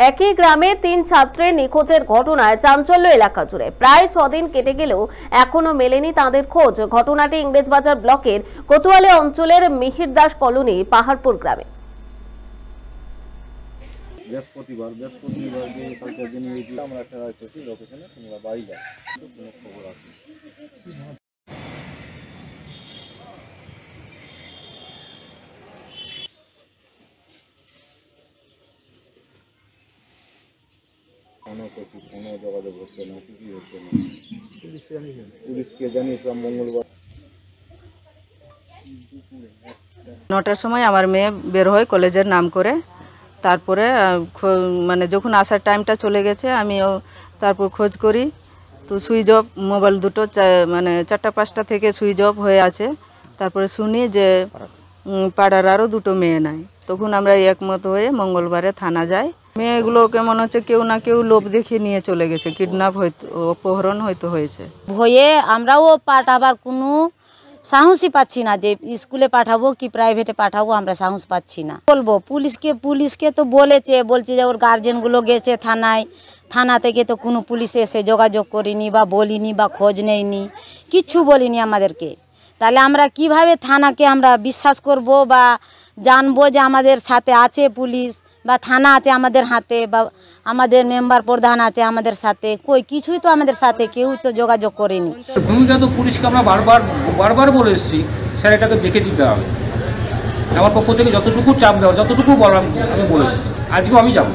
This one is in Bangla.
একই গ্রামে 3 ছাত্রের নিখোঁজের ঘটনায় চাঞ্চল্য এলাকা জুড়ে। প্রায় 6 দিন কেটে গেলেও এখনো মেলেনি তাদের খোঁজ। ঘটনাটি ইংরেজবাজার ব্লকের কোতোয়ালি অঞ্চলের মিহিরদাস কলোনি পাহাড়পুর গ্রামে। বৃহস্পতিবার কালকে জেনে আমরা একটা লোকেশনে তোমরা বাড়ি যাও, কোনো খবর আছে। কোনো যোগাযোগ হচ্ছে না, কি হচ্ছে না, পুলিশকে জানিয়েছিলাম মঙ্গলবার 9টার সময় আমার মেয়ে বের হয় কলেজের নাম করে। তারপরে মানে যখন আসার টাইমটা চলে গেছে আমিও তারপর খোঁজ করি, তো সুইচ অফ, মোবাইল দুটো মানে 4টা-5টা থেকে সুইচ অফ হয়ে আছে। তারপরে শুনি যে পাড়ার আরও 2টো মেয়ে নাই। তখন আমরা একমত হয়ে মঙ্গলবারে থানা যাই। মেয়েগুলোকে মনে হচ্ছে কেউ না কেউ লোভ দেখিয়ে নিয়ে চলে গেছে, কিডন্যাপ হয়তো, অপহরণ হয়তো হয়েছে। ভয়ে আমরাও পাঠাবার কোনো সাহসই পাচ্ছি না, যে স্কুলে পাঠাবো কি প্রাইভেটে পাঠাবো আমরা সাহস পাচ্ছি না। বলবো পুলিশকে তো বলছে যে ওর গার্জেনগুলো গেছে থানায়, থানা থেকে তো কোনো পুলিশ এসে যোগাযোগ করিনি বা বলিনি বা খোঁজ নেয়নি, কিচ্ছু বলিনি আমাদেরকে। তাহলে আমরা কিভাবে থানাকে আমরা বিশ্বাস করব বা জানবো যে আমাদের সাথে আছে পুলিশ বা থানা আছে আমাদের হাতে বা আমাদের মেম্বার প্রধান আছে আমাদের সাথে? কিছুই তো আমাদের সাথে কেউ তো যোগাযোগ করেনি। ভূমিকা তো পুলিশকে আমরা বারবার বলে এসেছি, স্যার এটাকে দেখে দিতে হবে। আমার পক্ষ থেকে যতটুকু চাপ দেওয়ার, যতটুকু বলার আমি বলেছি, আজকেও আমি যাবো।